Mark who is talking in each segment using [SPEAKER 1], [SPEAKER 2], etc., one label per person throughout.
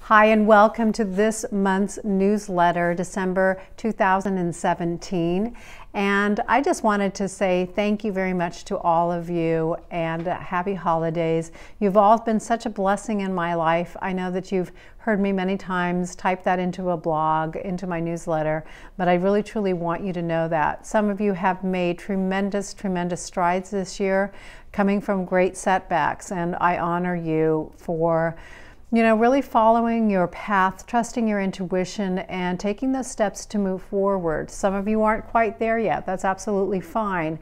[SPEAKER 1] Hi, and welcome to this month's newsletter, December 2017. And I just wanted to say thank you very much to all of you and happy holidays. You've all been such a blessing in my life. I know that you've heard me many times type that into a blog, into my newsletter, but I really truly want you to know that. Some of you have made tremendous strides this year, coming from great setbacks, and I honor you for really following your path, trusting your intuition, and taking those steps to move forward. Some of you aren't quite there yet. That's absolutely fine.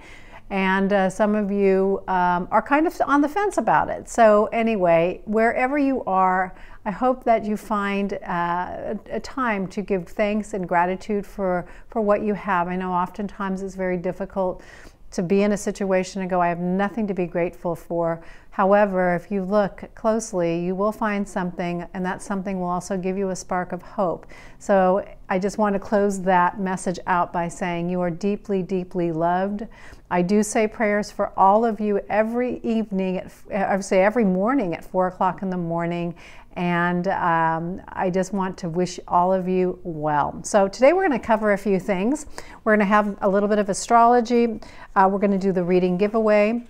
[SPEAKER 1] And some of you are kind of on the fence about it. So anyway, wherever you are, I hope that you find a time to give thanks and gratitude for what you have. I know oftentimes it's very difficult to be in a situation and go, I have nothing to be grateful for. However, if you look closely, you will find something, and that something will also give you a spark of hope. So I just want to close that message out by saying you are deeply loved. I do say prayers for all of you every evening, every morning at 4 o'clock in the morning. And I just want to wish all of you well. So today we're going to cover a few things. We're going to have a little bit of astrology. We're going to do the reading giveaway.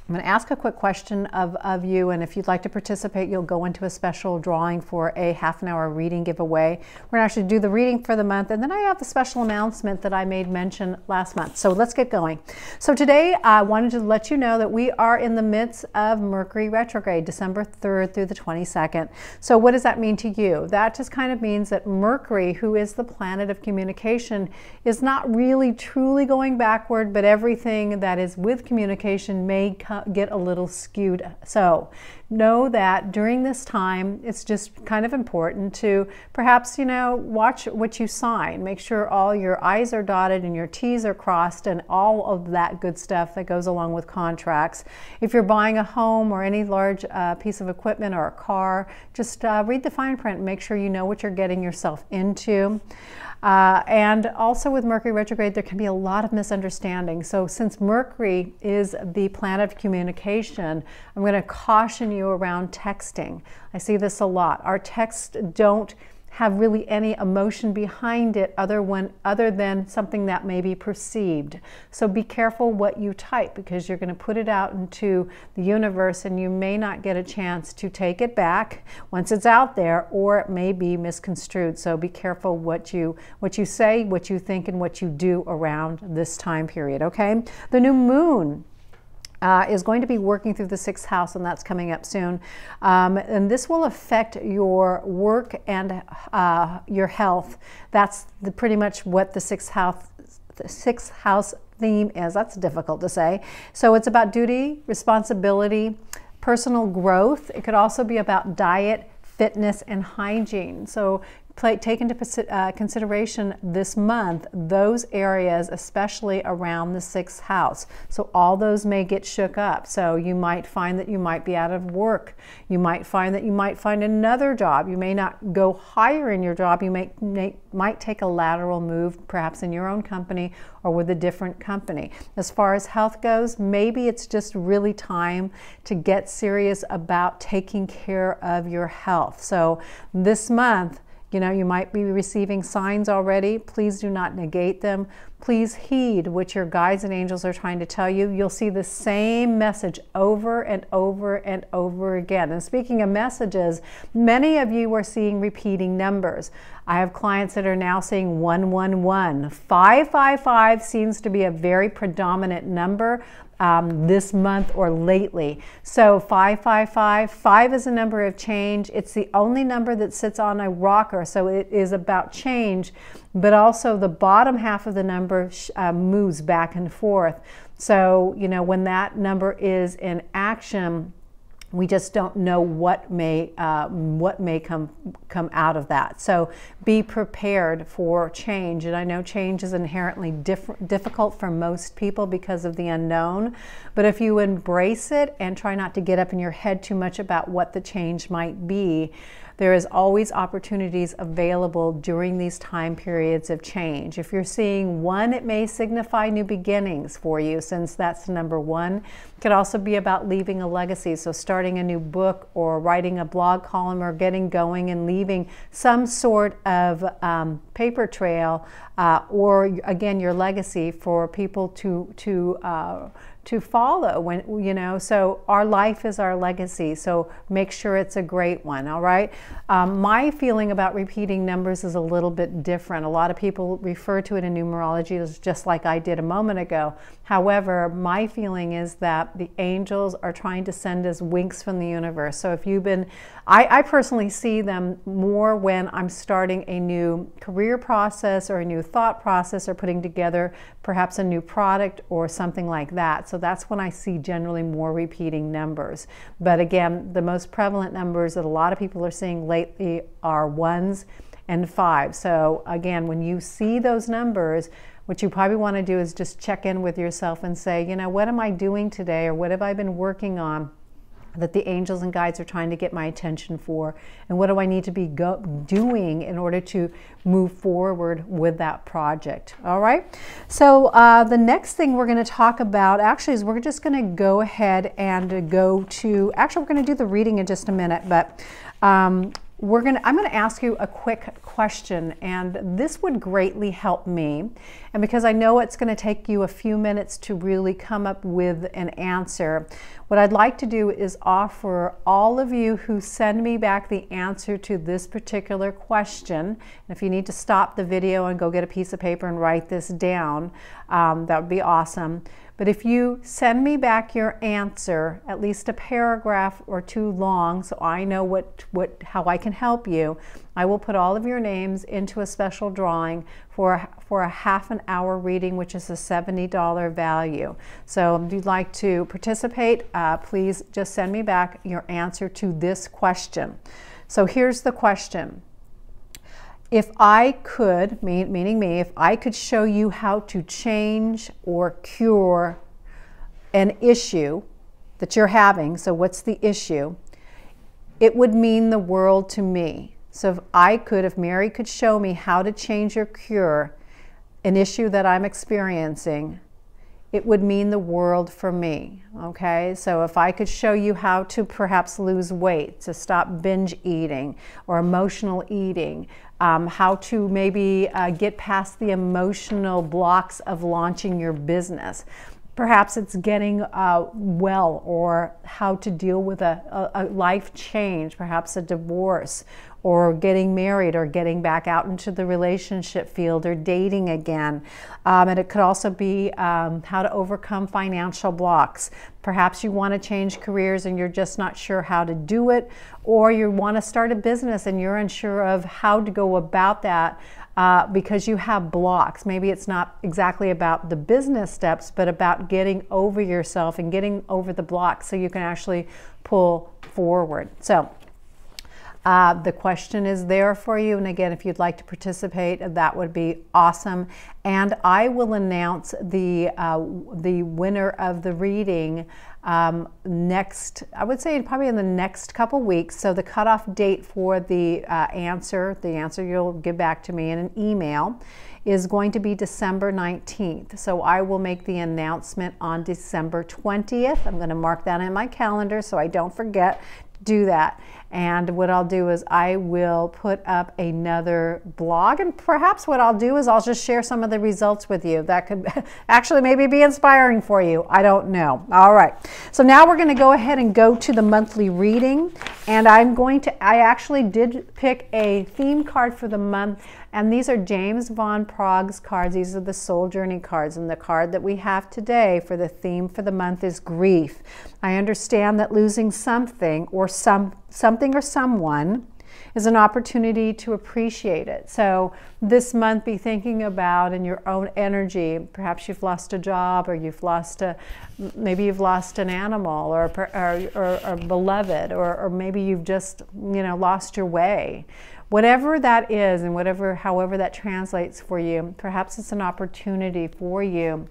[SPEAKER 1] I'm going to ask a quick question of you, and if you'd like to participate, you'll go into a special drawing for a half-an-hour reading giveaway. We're going to actually do the reading for the month, and then I have the special announcement that I made mention last month. So let's get going. So today I wanted to let you know that we are in the midst of Mercury retrograde, December 3rd through the 22nd. So what does that mean to you? That just kind of means that Mercury, who is the planet of communication, is not really truly going backward, but everything that is with communication may get a little skewed. So know that during this time, it's just kind of important to perhaps, watch what you sign. Make sure all your I's are dotted and your T's are crossed and all of that good stuff that goes along with contracts. If you're buying a home or any large piece of equipment or a car, just read the fine print and make sure you know what you're getting yourself into. And also with Mercury retrograde, there can be a lot of misunderstanding. So since Mercury is the planet of communication, I'm going to caution you around texting. I see this a lot. Our texts don't have really any emotion behind it other than something that may be perceived. So be careful what you type, because you're going to put it out into the universe and you may not get a chance to take it back once it's out there, or it may be misconstrued. So be careful what you say, what you think, and what you do around this time period, okay? The new moon is going to be working through the 6th house, and that's coming up soon. And this will affect your work and your health. That's pretty much what the 6th house theme is. That's difficult to say. So it's about duty, responsibility, personal growth. It could also be about diet, fitness, and hygiene. So take into consideration this month those areas, especially around the 6th house. So all those may get shook up. So you might find that you might be out of work. You might find that you might find another job. You may not go higher in your job. You might take a lateral move, perhaps in your own company or with a different company. As far as health goes, maybe it's just really time to get serious about taking care of your health. So this month, you might be receiving signs already. Please do not negate them. Please heed what your guides and angels are trying to tell you. You'll see the same message over and over and over again. And speaking of messages, many of you are seeing repeating numbers. I have clients that are now seeing 111. 555 seems to be a very predominant number this month or lately. So 555, 5 is a number of change. It's the only number that sits on a rocker, so it is about change, but also the bottom half of the number moves back and forth. So, when that number is in action, we just don't know what may come out of that. So be prepared for change. And I know change is inherently difficult for most people because of the unknown. But if you embrace it and try not to get up in your head too much about what the change might be, there is always opportunities available during these time periods of change. If you're seeing 1, it may signify new beginnings for you, since that's number 1. It could also be about leaving a legacy. So start starting a new book or writing a blog column or getting going and leaving some sort of paper trail or again your legacy for people to follow, when you know. So our life is our legacy, so make sure it's a great one. All right, my feeling about repeating numbers is a little bit different. A lot of people refer to it in numerology as just like I did a moment ago. However, my feeling is that the angels are trying to send us winks from the universe. So if you've been, I personally see them more when I'm starting a new career process or a new thought process or putting together perhaps a new product or something like that. So that's when I see generally more repeating numbers. But again, the most prevalent numbers that a lot of people are seeing lately are 1s and 5s. So again, when you see those numbers, what you probably want to do is just check in with yourself and say, you know, what am I doing today, or what have I been working on that the angels and guides are trying to get my attention for, and what do I need to be doing in order to move forward with that project. All right, so the next thing we're going to talk about actually is we're just going to go ahead and go to, actually we're going to do the reading in just a minute, but I'm going to ask you a quick question, and this would greatly help me. And because I know it's going to take you a few minutes to really come up with an answer, what I'd like to do is offer all of you who send me back the answer to this particular question, and if you need to stop the video and go get a piece of paper and write this down, that would be awesome. But if you send me back your answer, at least a paragraph or two long, so I know how I can help you, I will put all of your names into a special drawing for a half an hour reading, which is a $70 value. So if you'd like to participate, please just send me back your answer to this question. So here's the question. If I could, meaning me, if I could show you how to change or cure an issue that you're having, so what's the issue? It would mean the world to me. So if Mary could show me how to change or cure an issue that I'm experiencing, it would mean the world for me, okay? So if I could show you how to perhaps lose weight, to stop binge eating or emotional eating, how to maybe get past the emotional blocks of launching your business. Perhaps it's getting well, or how to deal with a life change, perhaps a divorce, or getting married, or getting back out into the relationship field, or dating again. And it could also be how to overcome financial blocks. Perhaps you want to change careers and you're just not sure how to do it, or you want to start a business and you're unsure of how to go about that because you have blocks. Maybe it's not exactly about the business steps, but about getting over yourself and getting over the blocks so you can actually pull forward. So the question is there for you, and again, if you'd like to participate, that would be awesome. And I will announce the winner of the reading next, I would say probably in the next couple weeks. So the cutoff date for the answer you'll give back to me in an email, is going to be December 19th. So I will make the announcement on December 20th. I'm going to mark that in my calendar so I don't forget. Do that. And what I'll do is I will put up another blog, and perhaps what I'll do is I'll just share some of the results with you. That could actually maybe be inspiring for you. I don't know. All right. So now we're going to go ahead and go to the monthly reading, and I actually did pick a theme card for the month, and these are James Van Prague's cards. These are the Soul Journey cards, and the card that we have today for the theme for the month is grief. I understand that losing something or something or someone is an opportunity to appreciate it. So this month, be thinking about in your own energy, perhaps you've lost a job, or maybe you've lost an animal, or beloved, or maybe you've just lost your way. Whatever that is, and however that translates for you, perhaps it's an opportunity for you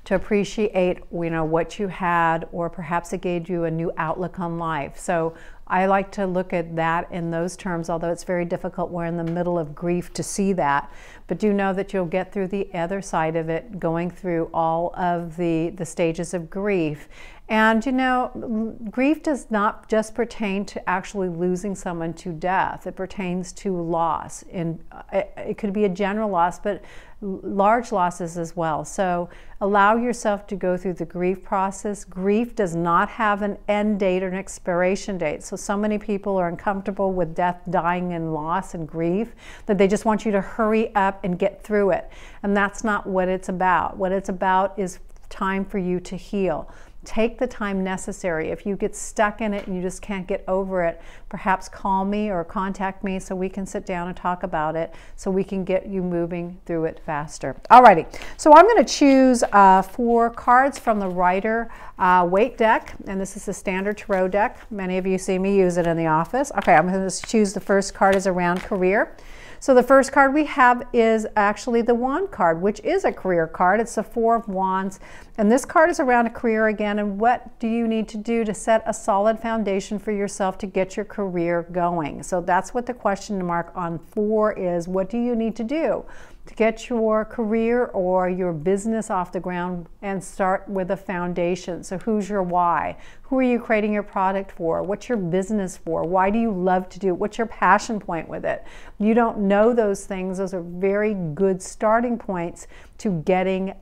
[SPEAKER 1] to appreciate what you had, or perhaps it gave you a new outlook on life. So I like to look at that in those terms, although it's very difficult. We're in the middle of grief to see that. But do know that you'll get through the other side of it, going through all of the stages of grief. And you know, grief does not just pertain to actually losing someone to death. It pertains to loss. It could be a general loss, but large losses as well. So allow yourself to go through the grief process. Grief does not have an end date or an expiration date. So many people are uncomfortable with death, dying, and loss and grief that they just want you to hurry up and get through it. And that's not what it's about. What it's about is time for you to heal. Take the time necessary. If you get stuck in it and you just can't get over it, perhaps call me or contact me so we can sit down and talk about it so we can get you moving through it faster. Alrighty, so I'm going to choose 4 cards from the Rider-Waite deck, and this is the standard tarot deck. Many of you see me use it in the office. Okay, I'm going to choose the first card is around career. So the first card we have is actually the Wand card, which is a career card. It's the 4 of Wands. And this card is around a career again. And what do you need to do to set a solid foundation for yourself to get your career going? So that's what the question mark on 4 is. What do you need to do to get your career or your business off the ground and start with a foundation? So who's your why? Who are you creating your product for? What's your business for? Why do you love to do it? What's your passion point with it? You don't know those things. Those are very good starting points to getting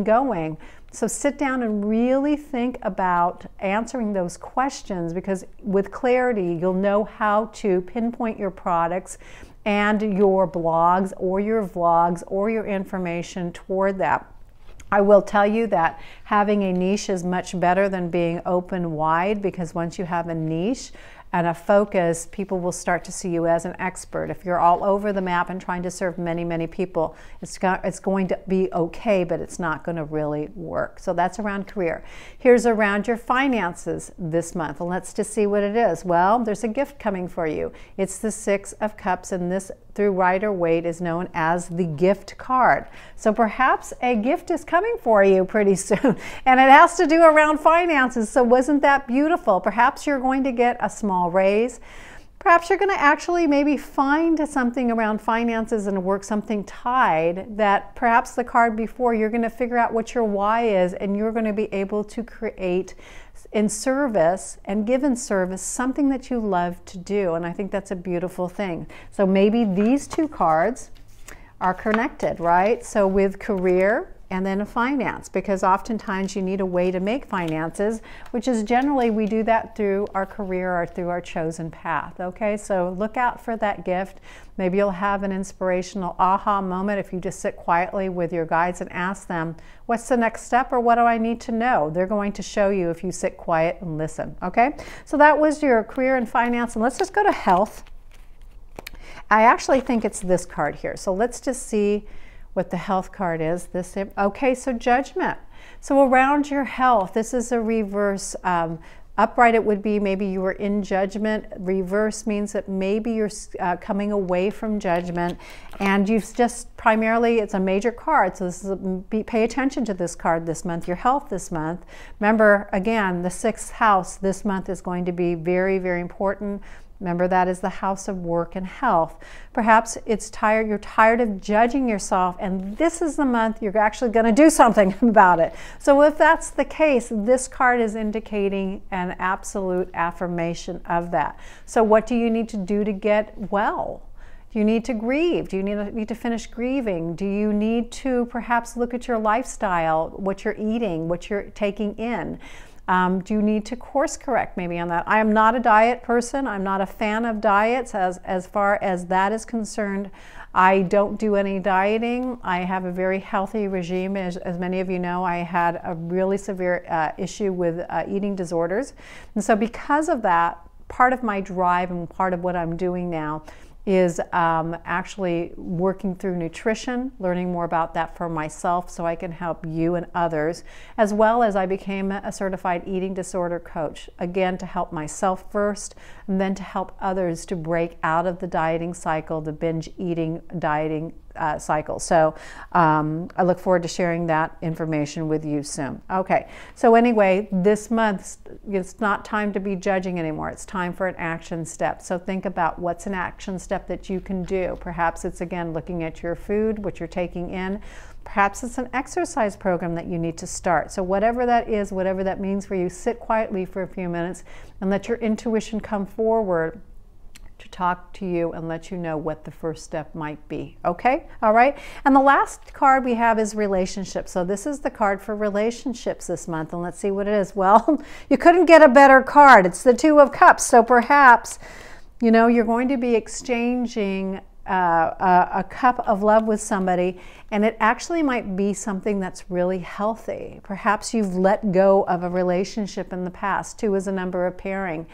[SPEAKER 1] going. So sit down and really think about answering those questions, because with clarity, you'll know how to pinpoint your products and your blogs or your vlogs or your information toward that. I will tell you that having a niche is much better than being open wide, because once you have a niche and a focus, people will start to see you as an expert. If you're all over the map and trying to serve many, many people, it's going to be okay, but it's not going to really work. So that's around career. Here's around your finances this month. And let's just see what it is. Well, there's a gift coming for you. It's the 6 of Cups, and this through Rider-Waite is known as the gift card. So perhaps a gift is coming for you pretty soon, and it has to do around finances. So wasn't that beautiful? Perhaps you're going to get a small raise. Perhaps you're going to actually maybe find something around finances and work something tied that perhaps the card before, you're going to figure out what your why is, and you're going to be able to create in service and give in service something that you love to do. And I think that's a beautiful thing. So maybe these 2 cards are connected, right? So with career and then finance, because oftentimes you need a way to make finances, which is generally we do that through our career or through our chosen path. Okay, so look out for that gift. Maybe you'll have an inspirational aha moment if you just sit quietly with your guides and ask them, what's the next step, or what do I need to know? They're going to show you if you sit quiet and listen. Okay, so that was your career and finance. And let's just go to health. I actually think it's this card here. So let's just see what the health card is. Okay, so judgment. So around your health, this is a reverse. Upright, it would be maybe you were in judgment. Reverse means that maybe you're coming away from judgment, and you've just primarily, it's a major card. So this is pay attention to this card this month, your health this month. Remember, again, the 6th house this month is going to be very, very important. Remember, that is the house of work and health. Perhaps you're tired of judging yourself, and this is the month you're actually going to do something about it. So if that's the case, this card is indicating an absolute affirmation of that. So what do you need to do to get well? Do you need to grieve? Do you need to finish grieving? Do you need to perhaps look at your lifestyle, what you're eating, what you're taking in? Do you need to course correct maybe on that? I am not a diet person. I'm not a fan of diets as far as that is concerned. I don't do any dieting. I have a very healthy regime. As many of you know, I had a really severe issue with eating disorders. And so because of that, part of my drive and part of what I'm doing now is actually working through nutrition, learning more about that for myself so I can help you and others, as well as I became a certified eating disorder coach, again, to help myself first, and then to help others to break out of the dieting cycle, the binge eating, dieting cycle. So I look forward to sharing that information with you soon. Okay, so anyway, this month, it's not time to be judging anymore. It's time for an action step. So think about what's an action step that you can do. Perhaps it's, again, looking at your food, what you're taking in. Perhaps it's an exercise program that you need to start. So whatever that is, whatever that means for you, sit quietly for a few minutes and let your intuition come forward to talk to you and let you know what the first step might be. Okay? All right? And the last card we have is relationships. So this is the card for relationships this month, and let's see what it is. Well, you couldn't get a better card. It's the Two of Cups. So perhaps, you know, you're going to be exchanging a cup of love with somebody, and it actually might be something that's really healthy. Perhaps you've let go of a relationship in the past. 2 is a number of pairing.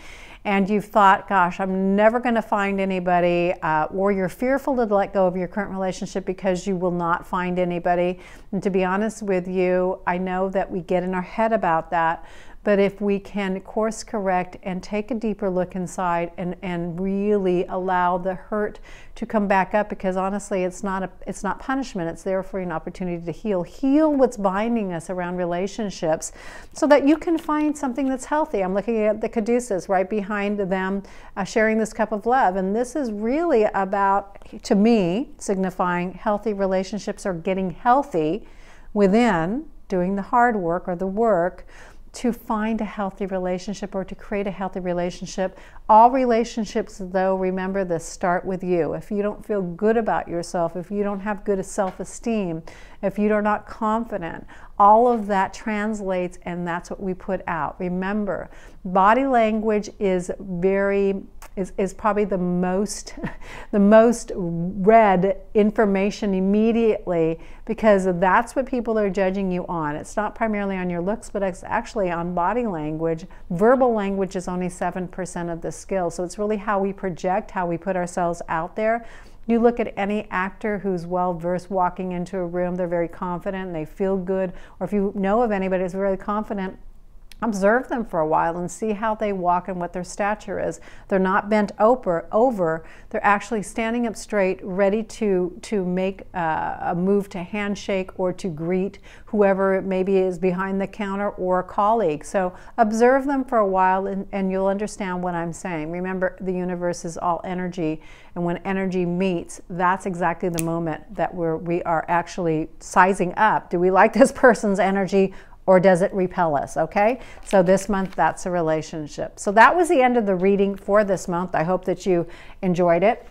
[SPEAKER 1] And you've thought, gosh, I'm never going to find anybody, or you're fearful to let go of your current relationship because you will not find anybody. And to be honest with you, I know that we get in our head about that, but if we can course correct and take a deeper look inside and really allow the hurt to come back up, because honestly, it's not punishment. It's there for an opportunity to heal. Heal what's binding us around relationships so that you can find something that's healthy. I'm looking at the caduceus right behind them, sharing this cup of love. And this is really about, to me, signifying healthy relationships or getting healthy within, doing the hard work or the work to find a healthy relationship or to create a healthy relationship. All relationships, though, remember this, start with you. If you don't feel good about yourself, if you don't have good self-esteem, if you are not confident, all of that translates, and that's what we put out. Remember, body language is probably the most read information immediately, because that's what people are judging you on. It's not primarily on your looks, but it's actually on body language. Verbal language is only 7% of the skill, so it's really how we project, how we put ourselves out there. You look at any actor who's well-versed walking into a room, they're very confident and they feel good, or if you know of anybody who's really confident, observe them for a while and see how they walk and what their stature is. They're not bent over. They're actually standing up straight, ready to make a move to handshake or to greet whoever maybe is behind the counter or a colleague. So observe them for a while and you'll understand what I'm saying. Remember, the universe is all energy, and when energy meets, that's exactly the moment that we are actually sizing up. Do we like this person's energy, or does it repel us? Okay, so this month, that's a relationship. So that was the end of the reading for this month. I hope that you enjoyed it.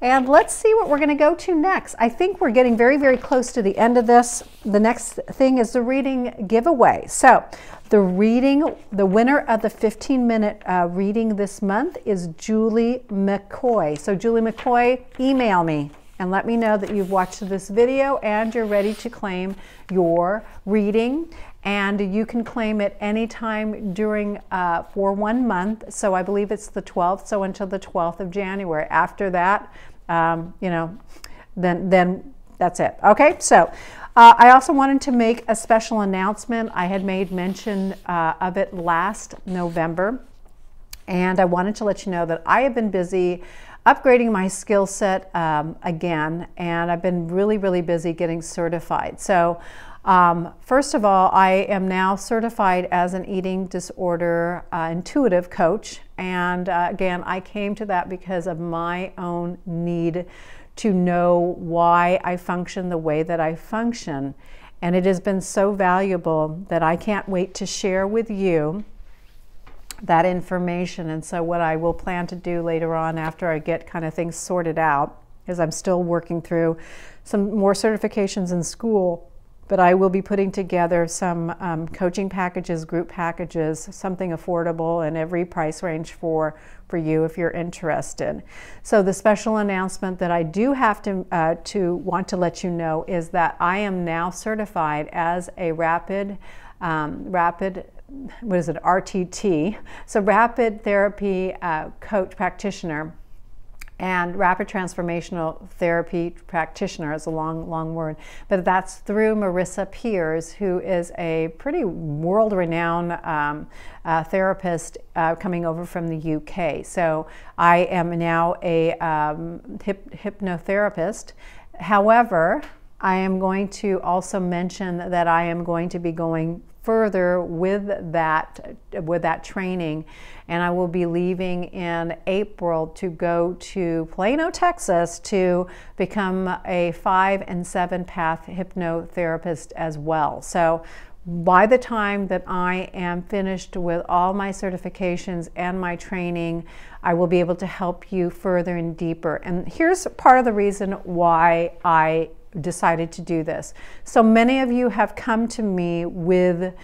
[SPEAKER 1] And let's see what we're going to go to next. I think we're getting very, very close to the end of this. The next thing is the reading giveaway. So the winner of the 15-minute reading this month is Julie McCoy. So Julie McCoy, email me and let me know that you've watched this video and you're ready to claim your reading. And you can claim it anytime during for 1 month. So I believe it's the 12th, so until the 12th of January. After that, you know, then that's it. Okay, so I also wanted to make a special announcement. I had made mention of it last November, and I wanted to let you know that I have been busy upgrading my skill set again, and I've been really, really busy getting certified. So first of all, I am now certified as an eating disorder intuitive coach. And again, I came to that because of my own need to know why I function the way that I function. And it has been so valuable that I can't wait to share with you that information. And so what I will plan to do later on, after I get kind of things sorted out, is I'm still working through some more certifications in school, but I will be putting together some coaching packages, group packages, something affordable in every price range for you if you're interested. So the special announcement that I do have to want to let you know is that I am now certified as a rapid, what is it, RTT, so rapid therapy coach practitioner. And rapid transformational therapy practitioner is a long word, but that's through Marissa Peers, who is a pretty world-renowned therapist coming over from the UK. So I am now a hypnotherapist, However, I am going to also mention that I am going to be going further with that training, and I will be leaving in April to go to Plano, Texas to become a 5 and 7 path hypnotherapist as well. So by the time that I am finished with all my certifications and my training, I will be able to help you further and deeper. And here's part of the reason why I decided to do this. So many of you have come to me with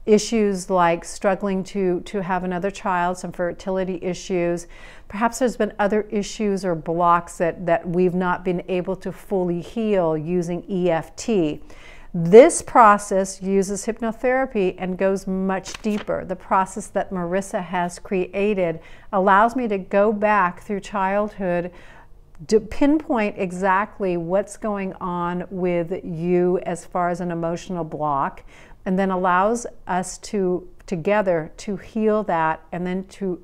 [SPEAKER 1] issues like struggling to have another child, some fertility issues. Perhaps there's been other issues or blocks that we've not been able to fully heal using EFT. This process uses hypnotherapy and goes much deeper. The process that Marissa has created allows me to go back through childhood to pinpoint exactly what's going on with you as far as an emotional block, and then allows us to together to heal that, and then to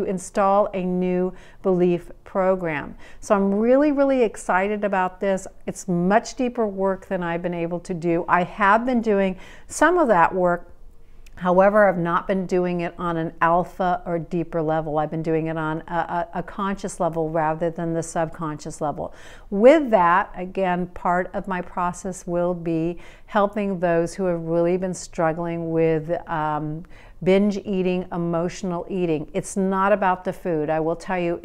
[SPEAKER 1] install a new belief program. So I'm really excited about this. It's much deeper work than I've been able to do. I have been doing some of that work. However, I've not been doing it on an alpha or deeper level. I've been doing it on a conscious level rather than the subconscious level. With that, again, part of my process will be helping those who have really been struggling with binge eating, emotional eating. It's not about the food. I will tell you,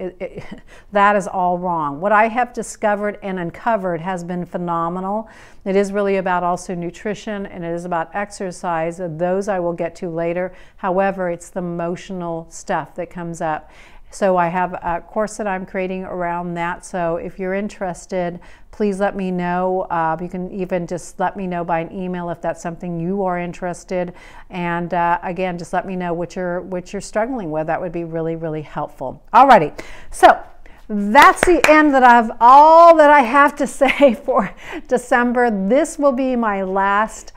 [SPEAKER 1] that is all wrong. What I have discovered and uncovered has been phenomenal. It is really about also nutrition, and it is about exercise. Those I will get to later. However, it's the emotional stuff that comes up. So I have a course that I'm creating around that. So if you're interested, please let me know. You can even just let me know by an email if that's something you are interested. And again, just let me know what you're struggling with. That would be really helpful. Alrighty, so that's the end of all that I have to say for December. This will be my last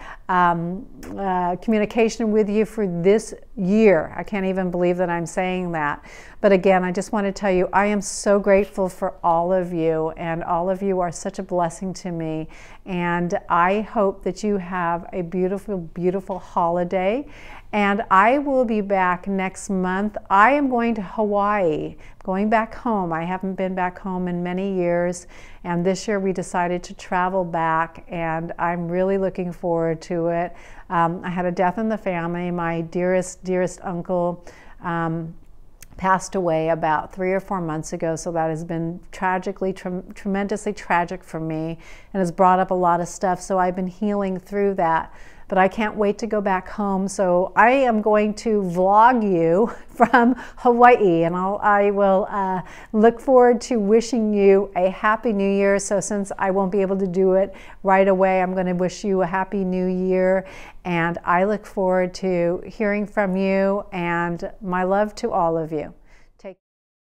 [SPEAKER 1] communication with you for this year. I can't even believe that I'm saying that. But again, I just want to tell you, I am so grateful for all of you, and all of you are such a blessing to me. And I hope that you have a beautiful holiday. And I will be back next month. I am going to Hawaii, going back home. I haven't been back home in many years, and this year we decided to travel back, and I'm really looking forward to it. I had a death in the family. My dearest uncle passed away about 3 or 4 months ago, so that has been tremendously tragic for me, and has brought up a lot of stuff, so I've been healing through that. But I can't wait to go back home, so I am going to vlog you from Hawaii, and I will look forward to wishing you a Happy New Year. So since I won't be able to do it right away, I'm going to wish you a Happy New Year, and I look forward to hearing from you, and my love to all of you.